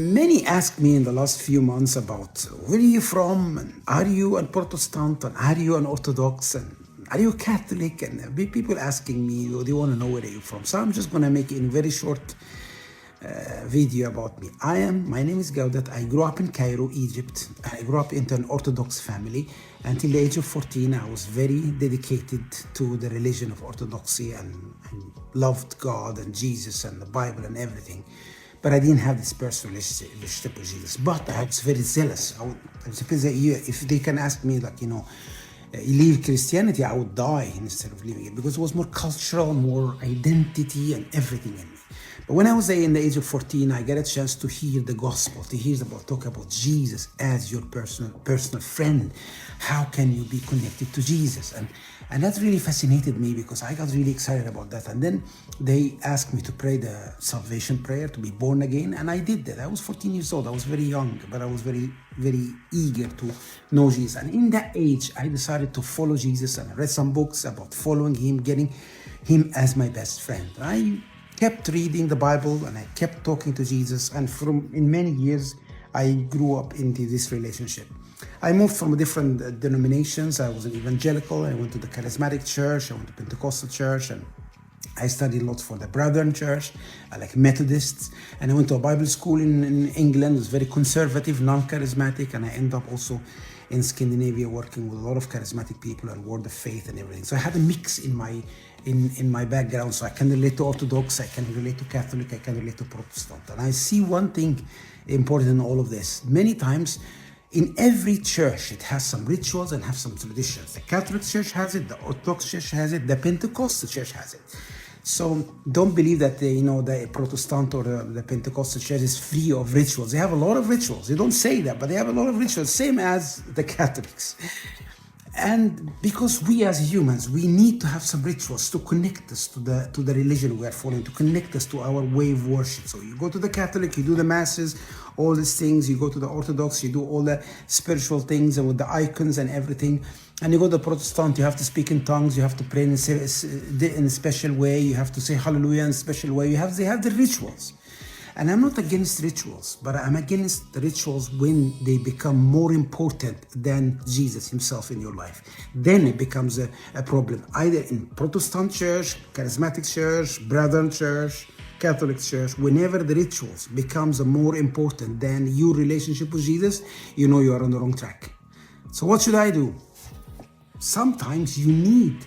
Many ask me in the last few months about where are you from, and are you a Protestant, and are you an Orthodox, and are you Catholic, and people asking me, they want to know where are you from. So I'm just going to make it in very short video about me. My name is Gaudat. I grew up in Cairo, Egypt. I grew up into an Orthodox family. Until the age of 14, I was very dedicated to the religion of Orthodoxy and loved God and Jesus and the Bible and everything. But I didn't have this personal relationship with Jesus. But I was very zealous. If they can ask me, leave Christianity, I would die instead of leaving it, because it was more cultural, more identity and everything in me. But when I was in the age of 14, I got a chance to hear the gospel, talk about Jesus as your personal friend. How can you be connected to Jesus? And that really fascinated me, because I got really excited about that. And then they asked me to pray the salvation prayer, to be born again. And I did that. I was 14 years old. I was very young, but I was very, very eager to know Jesus. And in that age, I decided to follow Jesus, and I read some books about following him, getting him as my best friend. I kept reading the Bible, and I kept talking to Jesus. And in many years, I grew up into this relationship. I moved from different denominations. I was an evangelical. I went to the charismatic church. I went to Pentecostal church, and I studied a lot for the Brethren church. I like Methodists. And I went to a Bible school in England. It was very conservative, non-charismatic. And I ended up also in Scandinavia working with a lot of charismatic people and word of faith and everything. So I had a mix in my background. So I can relate to Orthodox, I can relate to Catholic, I can relate to Protestant. And I see one thing important in all of this. Many times, in every church, it has some rituals and have some traditions. The Catholic Church has it, the Orthodox Church has it, the Pentecostal Church has it. So don't believe that the Protestant or the Pentecostal Church is free of rituals. They have a lot of rituals. They don't say that, but they have a lot of rituals, same as the Catholics. And because we as humans, we need to have some rituals to connect us to the religion we are following, to connect us to our way of worship. So you go to the Catholic, you do the masses, all these things. You go to the Orthodox, you do all the spiritual things and with the icons and everything. And you go to the Protestant, you have to speak in tongues, you have to pray in a special way, you have to say hallelujah in a special way. They have the rituals. And I'm not against rituals, but I'm against the rituals when they become more important than Jesus himself in your life. Then it becomes a problem, either in Protestant church, charismatic church, Brethren church, Catholic church. Whenever the rituals becomes more important than your relationship with Jesus, you know you are on the wrong track. So what should I do? Sometimes you need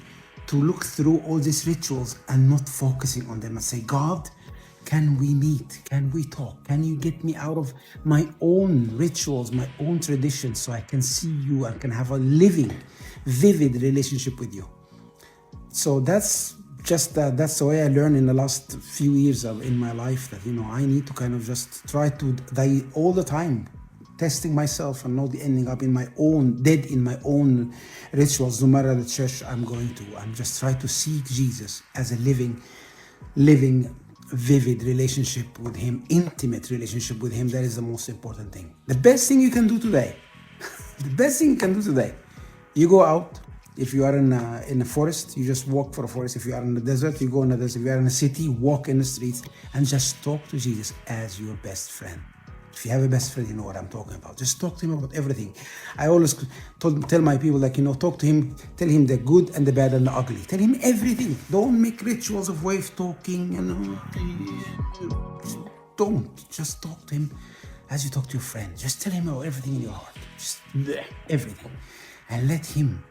to look through all these rituals and not focusing on them and say, God, can we meet? Can we talk? Can you get me out of my own rituals, my own traditions, so I can see you and can have a living, vivid relationship with you? So that's the way I learned in the last few years in my life, that I need to kind of just try to die all the time, testing myself and not ending up dead in my own rituals, no matter the church I'm going to. I'm just trying to seek Jesus as a living, vivid relationship with him, intimate relationship with him. That is the most important thing. The best thing you can do today, you go out. If you are in a forest, you just walk for a forest. If you are in the desert, you go in the desert. If you are in a city, walk in the streets and just talk to Jesus as your best friend. If you have a best friend, you know what I'm talking about. Just talk to him about everything. I always tell my people, talk to him, tell him the good and the bad and the ugly. Tell him everything. Don't make rituals of way of talking. Just talk to him as you talk to your friend. Just tell him about everything in your heart. Just everything. And let him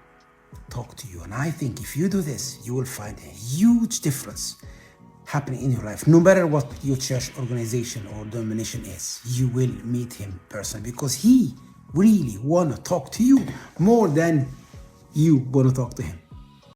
talk to you. And I think if you do this, you will find a huge difference happening in your life. No matter what your church organization or denomination is, you will meet him personally, because he really want to talk to you more than you want to talk to him.